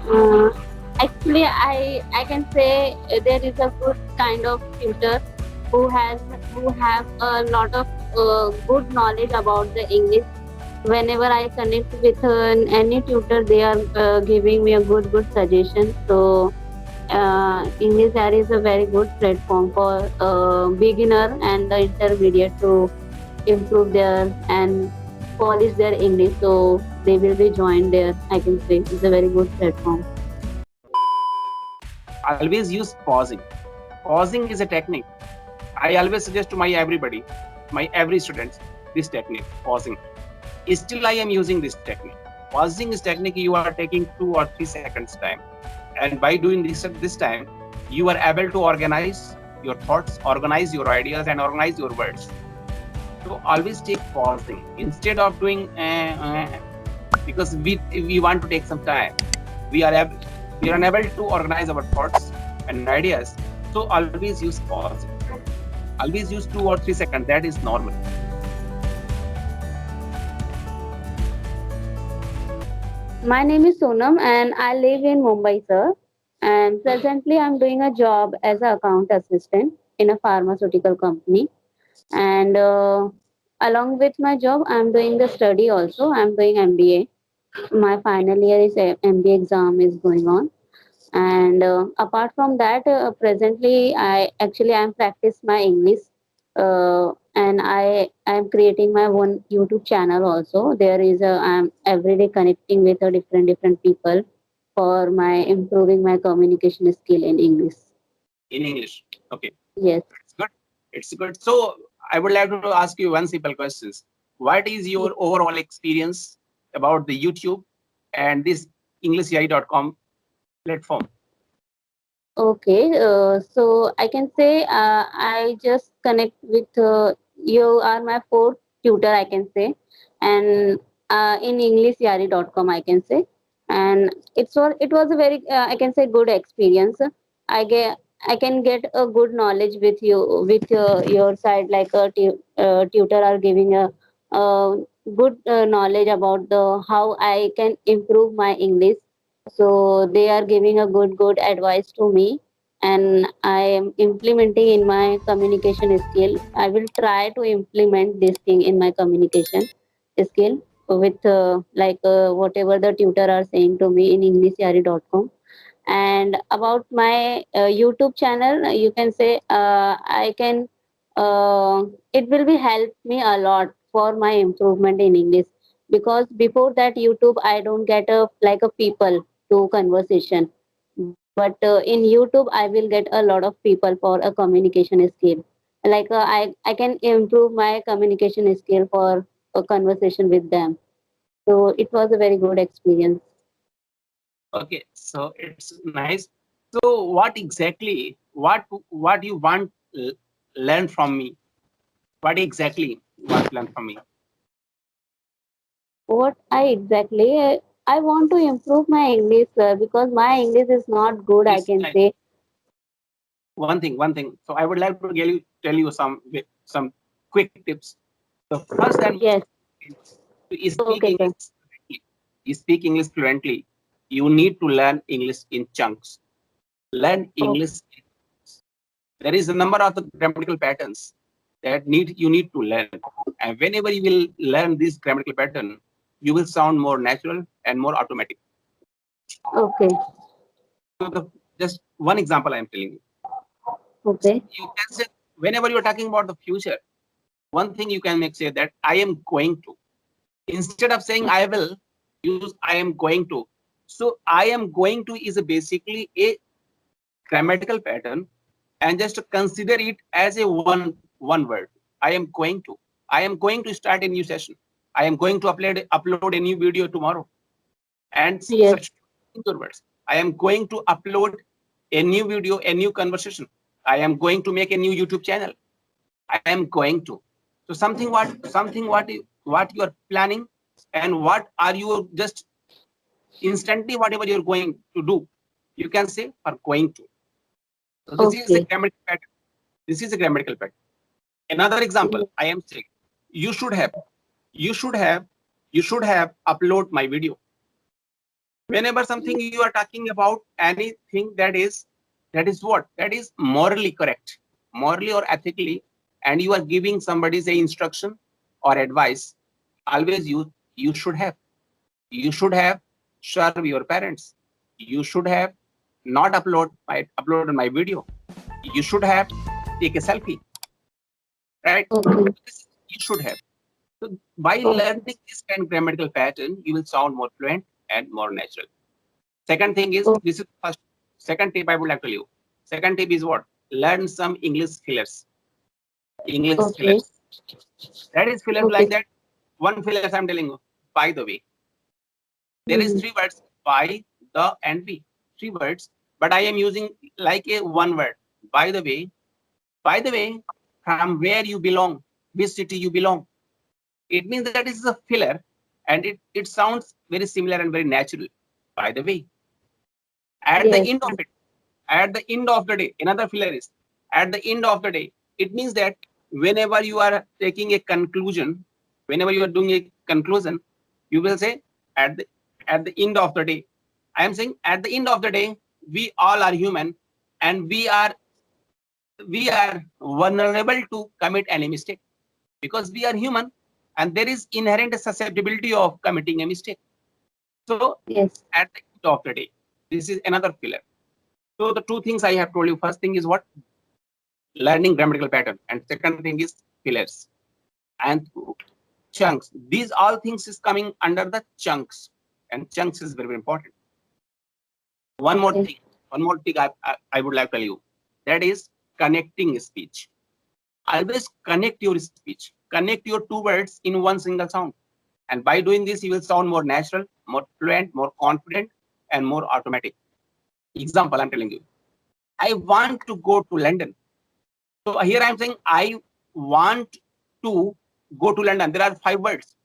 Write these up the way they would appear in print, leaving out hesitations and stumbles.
Uh, Actually, I can say there is a good kind of tutor who has who have a lot of good knowledge about the English. Whenever I connect with any tutor, they are giving me a good suggestion. So English Air is a very good platform for beginner and the intermediate to improve their and polish their English. So they will be joined there. I can say it's a very good platform. Always use pausing. Pausing is a technique. I always suggest to my everybody, my every students, this technique, pausing. Still, I am using this technique. Pausing is technique you are taking 2 or 3 seconds time, and by doing this time, you are able to organize your thoughts, organize your ideas, and organize your words. So always take pausing instead of doing because we want to take some time. We are we are unable to organize our thoughts and ideas. So always use pausing. Always use 2 or 3 seconds. That is normal. My name is Sonam and I live in Mumbai, sir. And presently, I'm doing a job as an account assistant in a pharmaceutical company. And along with my job, I'm doing the study also. I'm doing MBA. My final year is MBA exam is going on. And apart from that, presently I'm practice my English, and I'm creating my one YouTube channel also. There is a I'm every day connecting with a different people for my improving my communication skill in English. In English. Okay, Yes. it's good. It's good. So I would like to ask you one simple question. What is your overall experience about the YouTube and this EnglishAI.com platform? Okay, so I can say I just connect with you are my fourth tutor, I can say, and in EnglishYari.com, I can say, and it was a very I can say good experience. I can get a good knowledge with you with your side, like a tutor are giving a good knowledge about the how I can improve my English. So they are giving a good advice to me, and I am implementing in my communication skill. I will try to implement this thing in my communication skill with whatever the tutor are saying to me in EnglishYari.com. And about my YouTube channel, you can say I can it will be help me a lot for my improvement in English, because before that YouTube I don't get a like a people to conversation, but in YouTube I will get a lot of people for a communication skill, like I can improve my communication skill for a conversation with them. So it was a very good experience. Okay, so it's nice. So what exactly, what you want learn from me? What exactly you want to learn from me? What I exactly I want to improve my English, because my English is not good, I It's can say. one thing. So I would like to tell you some quick tips. The first and most Yes. important thing, to speak Okay, English sir. fluently. You speak English fluently. You need to learn English in chunks. Learn Okay. English. There is a number of the grammatical patterns that you need to learn. And whenever you will learn this grammatical pattern, you will sound more natural and more automatic. Okay. So just one example I am telling you. Okay. You can say whenever you are talking about the future, one thing you can make say that I am going to. Instead of saying I will, use I am going to. So I am going to is basically a grammatical pattern, and just consider it as a one word. I am going to. I am going to start a new session. I am going to upload a new video tomorrow, and Yes. such your words. I am going to upload a new video, a new conversation. I am going to make a new YouTube channel. I am going to. So what you are planning, and what are you just instantly whatever you're going to do, you can say are going to. So this is a Okay. grammatical pattern. This is a grammatical pattern. Another example, Yes. I am saying you should have, you should have, you should have upload my video. Whenever something you are talking about anything that is what? That is morally correct, morally or ethically, and you are giving somebody say instruction or advice, always you should have serve your parents. You should have not upload my video. You should have take a selfie, right? Okay. You should have. So by Okay. learning this kind of grammatical pattern, you will sound more fluent and more natural. Second thing is, Okay. this is first. Second tip I would like to tell you. Second tip is what? Learn some English fillers. English Okay. fillers. That is fillers like Okay. that. One fillers I'm telling you. By the way, there is Mm-hmm. three words: by, the, and we. Three words, but I am using like a one word. By the way. By the way, from where you belong, which city you belong. It means that is a filler, and it sounds very similar and very natural. By the way, at the Yes. end of it, at the end of the day, another filler is at the end of the day. It means that whenever you are taking a conclusion, whenever you are doing a conclusion, you will say at the at the end of the day. I am saying at the end of the day, we all are human, and we are vulnerable to commit any mistake, because we are human, and there is inherent susceptibility of committing a mistake. So Yes. at the end of the day, this is another filler. So the two things I have told you, first thing is what? Learning grammatical pattern, and second thing is fillers and chunks. These all things is coming under the chunks, and chunks is very, very important. One more Okay. thing, I would like to tell you, that is connecting speech. Always connect your speech, connect your two words in one single sound. And by doing this, you will sound more natural, more fluent, more confident, and more automatic. Example, I'm telling you, I want to go to London. So here I'm saying I want to go to London. There are five words,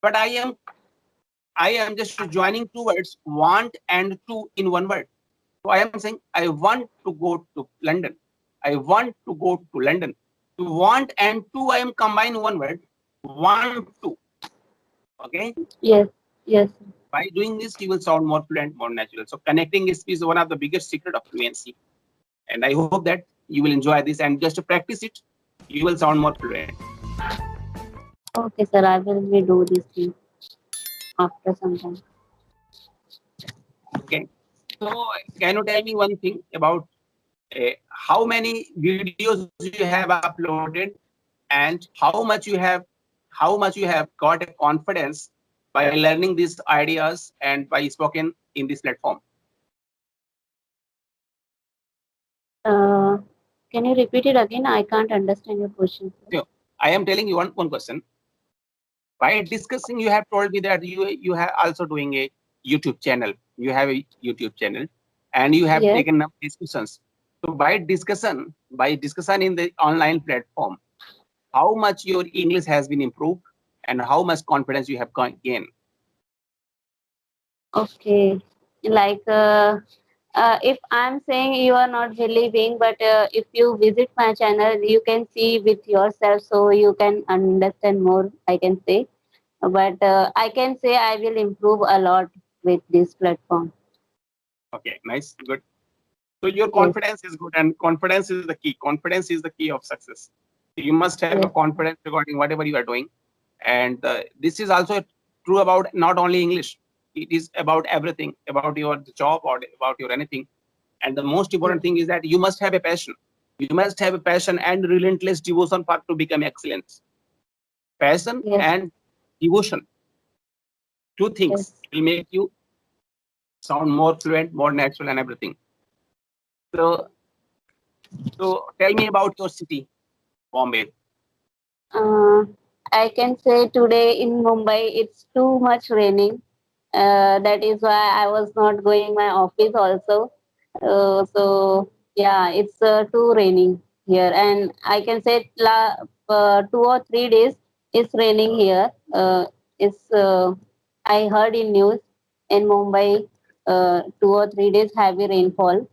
but I am just joining two words, want and to, in one word. So I am saying I want to go to London. I want to go to London. To want and to, I am combine one word, want to. Okay. Yes. Yes. By doing this, you will sound more fluent, more natural. So connecting is one of the biggest secret of fluency. And I hope that you will enjoy this, and just to practice it, you will sound more fluent. Okay, sir. I will be do this thing after some time. Okay. So can you tell me one thing about how many videos you have uploaded, and how much you have got a confidence by learning these ideas and by spoken in this platform? Uh, can you repeat it again? I can't understand your question, sir. So I am telling you one question. By discussing, you have told me that you have also doing a YouTube channel. You have a YouTube channel, and you have Yes. taken up discussions. So by discussion in the online platform, how much your English has been improved, and how much confidence you have gained. Okay. Like, if I'm saying you are not believing, but if you visit my channel, you can see with yourself, so you can understand more. I can say, but I can say I will improve a lot with this platform. Okay, nice, good. So your Yes. confidence is good, and confidence is the key. Confidence is the key of success. You must have a Yes. confidence regarding whatever you are doing, and this is also true about not only English. It is about everything, about your job or about your anything. And the most Yes. important thing is that you must have a passion. You must have a passion and relentless devotion for to become excellence. Passion Yes. and devotion, two things Yes. will make you sound more fluent, more natural, and everything. So, so tell me about your city, Bombay. Uh, I can say today in Mumbai it's too much raining. That is why I was not going my office also. So yeah, it's too raining here, and I can say 2 or 3 days it's raining here. It's I heard in news in Mumbai 2 or 3 days heavy rainfall.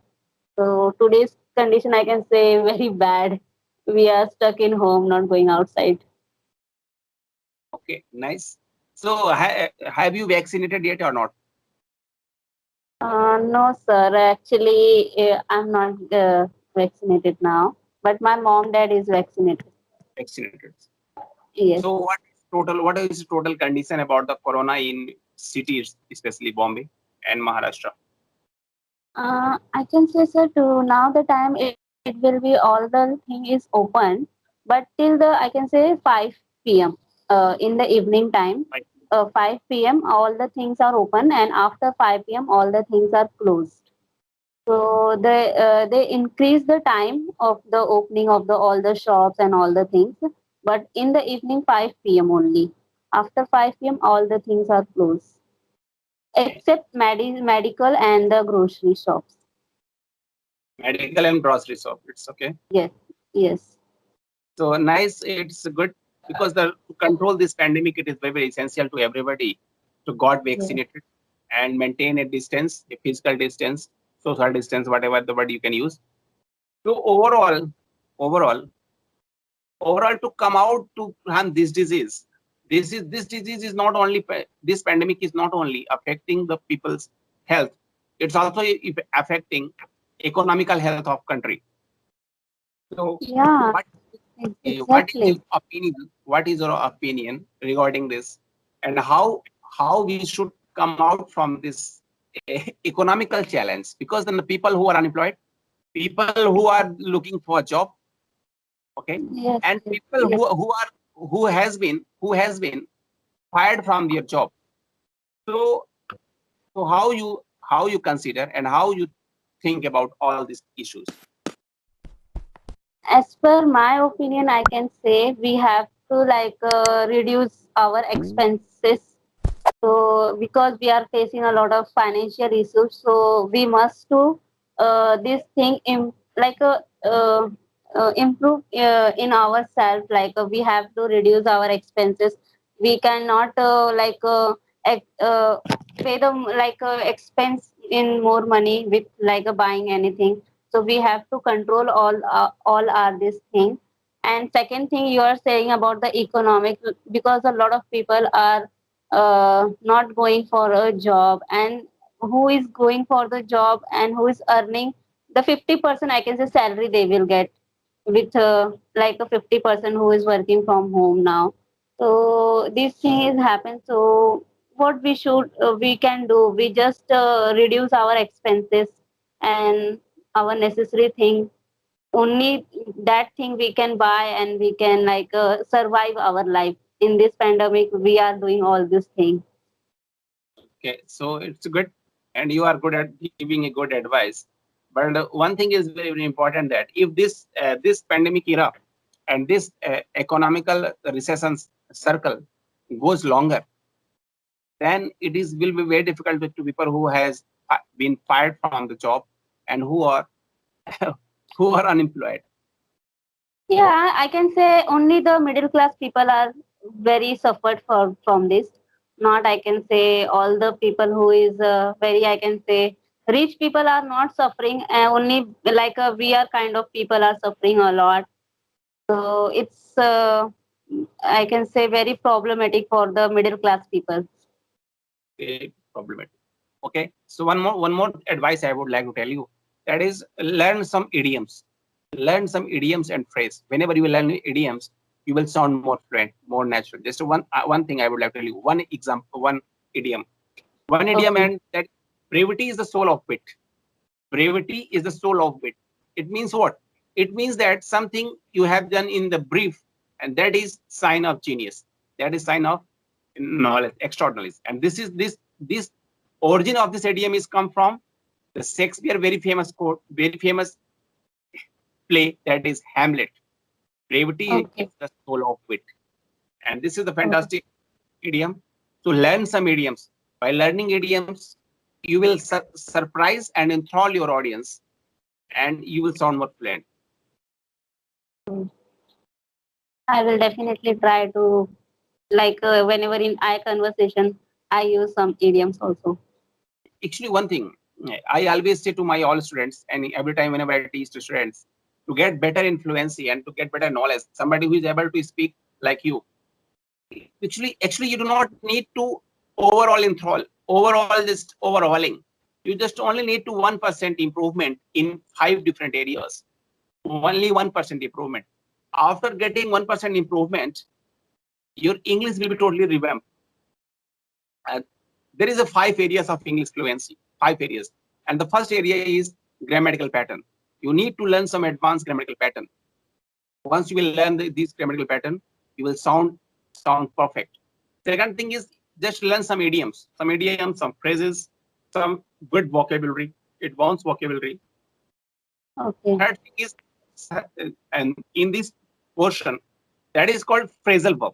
So today's condition I can say very bad. We are stuck in home, not going outside. Okay, nice. So have you vaccinated yet or not? No, sir. Actually, I'm not vaccinated now, but my mom, dad is vaccinated. Vaccinated. Yes. So what is total condition about the corona in cities, especially Bombay and Maharashtra? I can say, sir, to now the time it will be all the thing is open, but till the I can say 5 p.m. In the evening time, Right. 5 p.m. all the things are open, and after 5 p.m. all the things are closed. So they increase the time of the opening of the all the shops and all the things, but in the evening 5 p.m. only. After 5 p.m. all the things are closed Okay. except medical and the grocery shops. Medical and grocery shop. It's okay. Yes, yes, So nice. It's good because the to control this pandemic, it is very, very essential to everybody to got yes. vaccinated and maintain a distance, a physical distance, social distance, whatever the word you can use. So overall, overall to come out to run this disease. This disease is not only this pandemic is not only affecting the people's health, it's also affecting economical health of country. So Yeah, what what is your exactly. opinion? What is your opinion regarding this, and how we should come out from this economical challenge? Because then the people who are unemployed, people who are looking for a job, okay, Yes, and yes, people yes. who has been fired from their job. So so how you consider and how you think about all these issues? As per my opinion, I can say we have to reduce our expenses. So because we are facing a lot of financial issues, so we must do this thing in improve in ourselves. We have to reduce our expenses. We cannot pay them expense in more money with buying anything. So we have to control all are this thing. And second thing you are saying about the economic, because a lot of people are not going for a job, and who is going for the job and who is earning the 50% I can say salary they will get with like a 50% who is working from home now. So this thing is happen. So what we can do, we just reduce our expenses and our necessary thing. Only that thing we can buy, and we can survive our life in this pandemic. We are doing all these things. Okay, so it's good, and you are good at giving a good advice. But one thing is very, very important, that if this pandemic era and this economical recession circle goes longer, then it is will be very difficult to people who has been fired from the job and who are who are unemployed. Yeah, I can say only the middle class people are very suffered from this. Not I can say all the people who is very I can say rich people are not suffering. Only we are kind of people are suffering a lot. So it's I can say very problematic for the middle class people. Very problematic. Okay, so one more advice I would like to tell you, that is learn some idioms. Learn some idioms and phrase. Whenever you learn idioms, you will sound more fluent, more natural. Just one thing I would like to tell you. One example, idiom, one idiom, Okay. and that brevity is the soul of wit. Brevity is the soul of wit. It means what? It means that something you have done in the brief, and that is sign of genius. That is sign of knowledge, extraordinary. And this origin of this idiom is come from the Shakespeare very famous quote, very famous play, that is Hamlet. Brevity is Okay. the soul of wit, and this is the Okay. fantastic idiom. So learn some idioms. By learning idioms, you will surprise and enthrall your audience, and you will sound more fluent. I will definitely try to whenever in I conversation I use some idioms also. Actually, one thing I always say to my all students, and every time whenever I teach to students, to get better influency and to get better knowledge, somebody who is able to speak like you. Actually, you do not need to overall enthrall, overall just overhauling. You just only need to 1% improvement in 5 different areas. Only 1% improvement. After getting 1% improvement, your English will be totally revamped. There is a 5 areas of English fluency, 5 areas. And the first area is grammatical pattern. You need to learn some advanced grammatical pattern. Once you will learn this grammatical pattern, you will sound perfect. Second thing is just learn some idioms, some phrases, some good vocabulary, advanced vocabulary. Okay. Third thing is, and in this portion, that is called phrasal verb.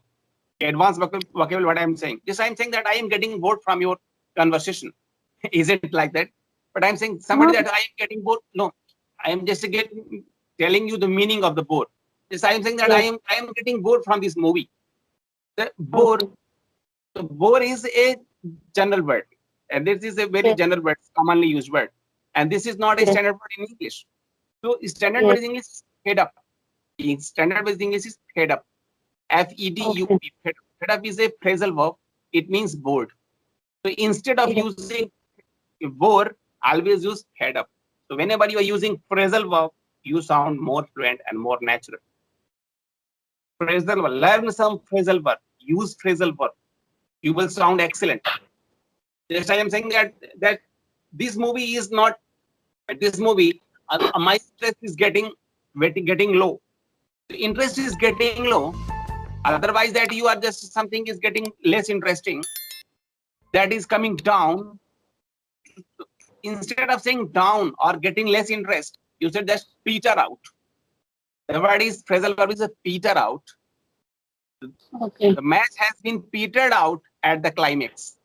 Advanced vocabulary, what I am saying. Just I am saying that I am getting bored from your conversation. Isn't like that? But I'm saying somebody No. that I am getting bored. No, I am just telling you the meaning of the bored. Yes, I am saying that Yes. I am getting bored from this movie. The bore, Okay. the bore is a general word, and this is a very Yes. general word, commonly used word, and this is not a Yes. standard word in English. So standard word Yes. in English is fed up. In standard word in English is fed up. Okay. FEDUP. Fed up is a phrasal verb. It means bored. So instead of Yes. using bore, always use fed up. So whenever you are using phrasal verb, you sound more fluent and more natural. Phrasal verb. Learn some phrasal verb. Use phrasal verb. You will sound excellent. Just I am saying that this movie is not. This movie, my interest is getting low. The interest is getting low. Otherwise, that you are just something is getting less interesting. That is coming down. Instead of saying down or getting less interest, you said just peter out. The word is phrasal verb is a peter out. Okay. The match has been petered out at the climax.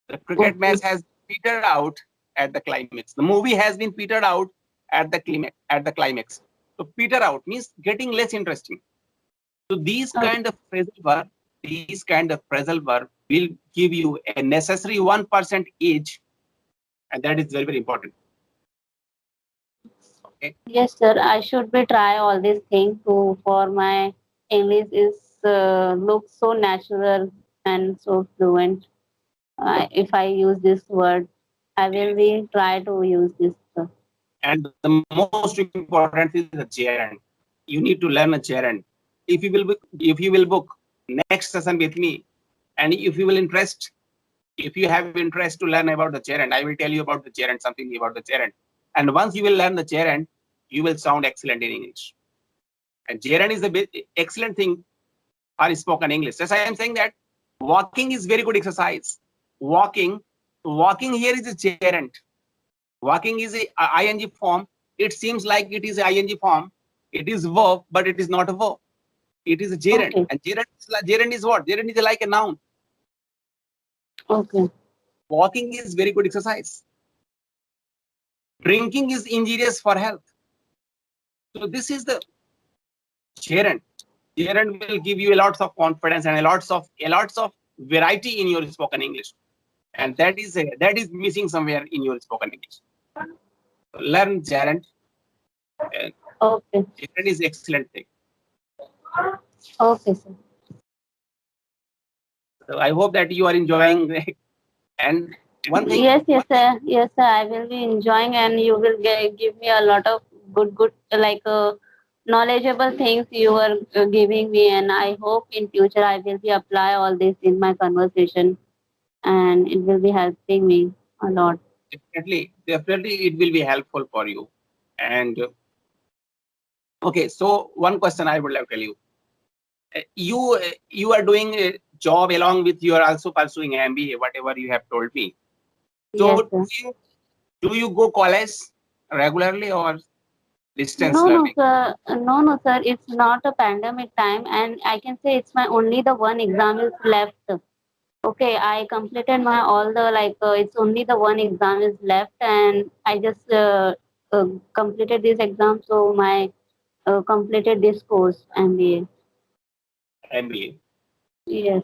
The cricket Okay. match has petered out at the climax. The movie has been petered out at the climax. So peter out means getting less interesting. So Okay. these kind of phrasal verb will give you a necessary 1% edge, and that is very important. Okay. Yes, sir. I should be try all these things to for my English is looks so natural and so fluent. If I use this word, I will be try to use this. And the most important thing is the gerund. You need to learn a gerund. If you will book next session with me, and if you have interest to learn about the gerund, I will tell you about the gerund, something about the gerund. And once you will learn the gerund, you will sound excellent in English. And gerund is the excellent thing for spoken English. As I am saying that walking is very good exercise. Walking, walking here is a gerund. Walking is a ing form. It seems like it is a ing form. It is verb, but it is not a verb. It is a gerund. Okay. And gerund is what? Gerund is like a noun. Okay. Walking is very good exercise. Drinking is injurious for health. So this is the gerund. Gerund will give you a lots of confidence and a lots of variety in your spoken English. And that is missing somewhere in your spoken English. So learn gerund. Okay. Gerund is excellent thing. Okay, sir. So I hope that you are enjoying. And one thing, Yes, yes, sir. Yes, sir. I will be enjoying, and you will give me a lot of good, like knowledgeable things you are giving me, and I hope in future I will be apply all this in my conversation, and it will be helping me a lot. definitely it will be helpful for you. And okay, so one question I would like to tell you. You are doing a job along with you are also pursuing MBA, whatever you have told me. Yes, So sir. do you go college regularly or distance No, no, learning? sir. No, no, sir. It's not a pandemic time, and I can say it's my only the one exam is left. Okay, I completed my all the like it's only the one exam is left, and I just completed this exam, so my completed this course MBA. MBA. Yes.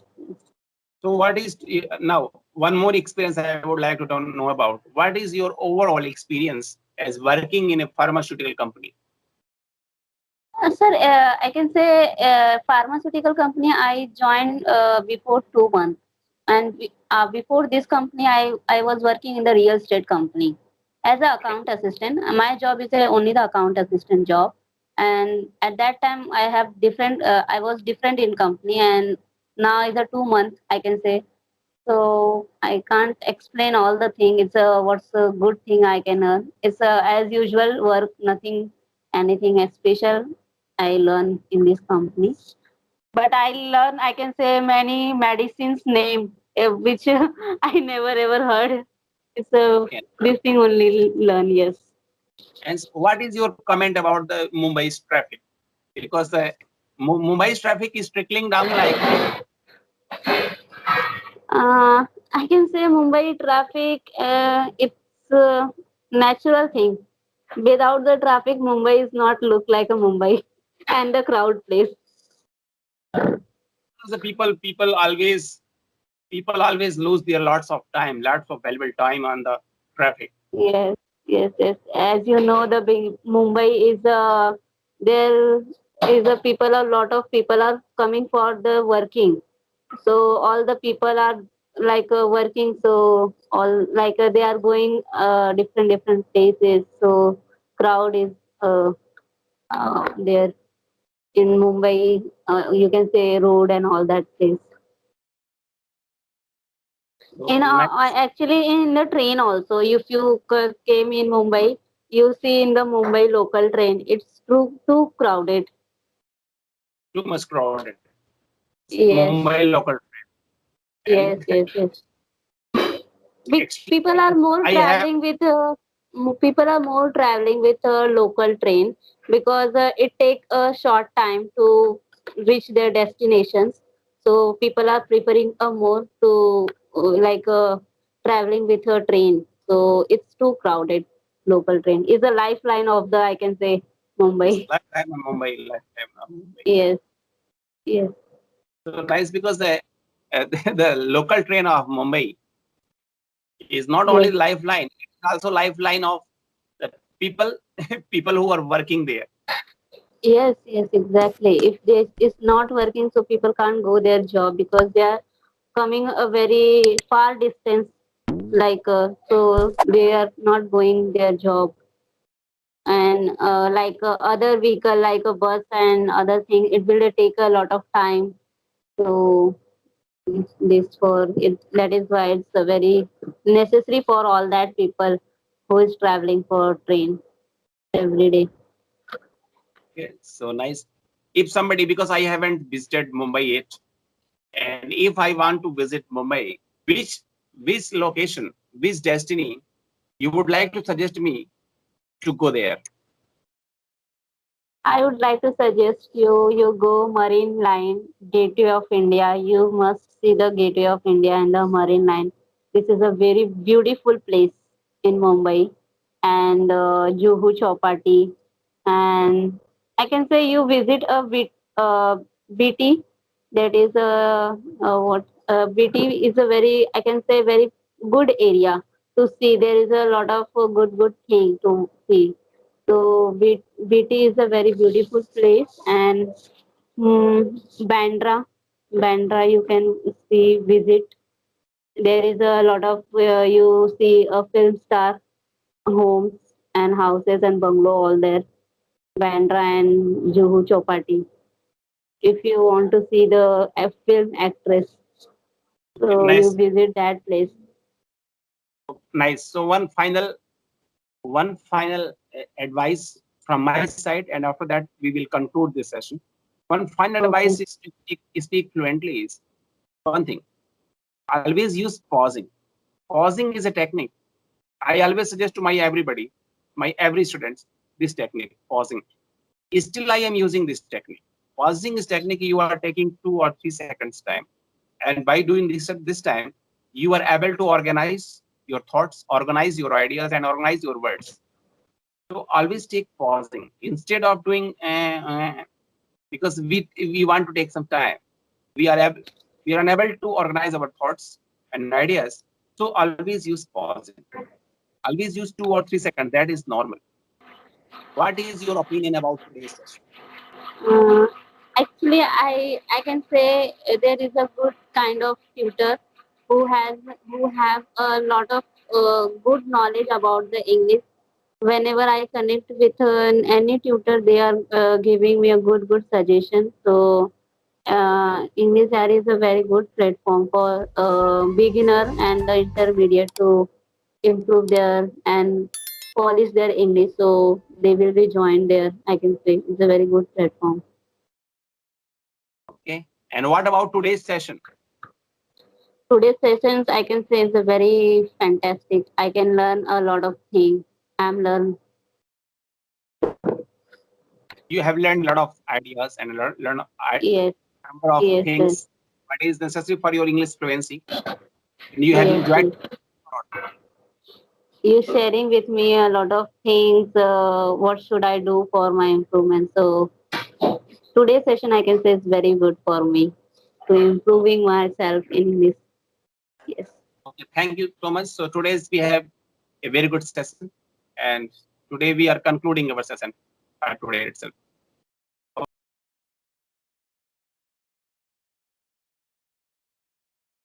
So what is now one more experience I would like to know about? What is your overall experience as working in a pharmaceutical company? Sir, I can say pharmaceutical company I joined before 2 months. And before this company, I was working in the real estate company as an Okay. account assistant. My job is only the account assistant job. And at that time, I have different. I was different in company, and now is a 2 month, I can say. So I can't explain all the thing. It's a what's a good thing I can earn. It's a as usual work, nothing, anything special. I learn in this company, but I learn, I can say, many medicines name which I never ever heard. It's Okay. this thing only learn. Yes. And what is your comment about the Mumbai's traffic? Because the Mumbai's traffic is trickling down like I can say Mumbai traffic. It's a natural thing. Without the traffic, Mumbai is not look like a Mumbai and the crowd place. the people always lose their lots of valuable time on the traffic. Yes, yes, yes. As you know, the big Mumbai is a there is a people. A lot of people are coming for the working. So all the people are like working. So all like they are going different places. So crowd is there in Mumbai. You can say road and all that place. So In nice, actually in the train also, if you came in Mumbai, you see in the Mumbai local train, it's too crowded. too much crowded. Yes, Mumbai local and yes, yes, yes. actually People are more I have traveling with people are more traveling with a local train because it take a short time to reach their destinations. So people are preferring a more to traveling with a train. So it's too crowded. Local train is a lifeline of the, I can say, this Mumbai. lifetime of Mumbai. Yes, yes, So nice because the local train of Mumbai is not only yes. lifeline, it's also lifeline of the people people who are working there. Yes, yes, exactly. If this is not working, so people can't go their job because they are coming a very far distance, so they are not going their job. And other vehicle, like a bus and other thing, it will take a lot of time. So this for it. That is why it's a very necessary for all that people who is traveling for train every day. Okay, so nice. If somebody, because I haven't visited Mumbai yet, and if I want to visit Mumbai, which which location, which destiny you would like to suggest me to go there? I would like to suggest you go Marine Line, Gateway of India. You must see the Gateway of India and the Marine Line. This is a very beautiful place in Mumbai, and Juhu Chowpatty. And I can say you visit a BT. That is what BT is a very, I can say, very good area to see. There is a lot of good thing to see. So BT is a very beautiful place, and Bandra you can see visit. There is a lot of you see a film star homes and houses and bungalow all there. Bandra and Juhu Chowpatty. If you want to see the film actress, so you Nice, visit that place. nice. So one final advice from my side, and after that we will conclude this session. One final Okay. advice is to speak fluently is one thing. Always use pausing. Pausing is a technique. I always suggest to my every students, this technique, pausing. Still, I am using this technique. Pausing is technique. You are taking 2 or 3 seconds time, and by doing this time, you are able to organize your thoughts, organize your ideas, and organize your words. So always take pausing instead of doing because we want to take some time. We are able, we are unable to organize our thoughts and ideas. So always use pausing. Always use 2 or 3 seconds. That is normal. What is your opinion about today's session? Uh, Actually, I can say there is a good kind of tutor. who has who have a lot of good knowledge about the English. Whenever I connect with any tutor, they are giving me a good suggestion. So English area is a very good platform for beginner and the intermediate to improve their and polish their English. So they will be joined there. I can say it's a very good platform. Okay. And what about today's session? Today's sessions, I can say, is a very fantastic. I can learn a lot of things. I'm learn. You have learned a lot of ideas and learn a Yes, number of yes, yes, things what is necessary for your English fluency, and you have yes, enjoyed yes. a lot. You sharing with me a lot of things. What should I do for my improvement? So today's session, I can say, is very good for me to improving myself in this. Yes. Okay, thank you so much. So today's we have a very good session, and today we are concluding our session today itself.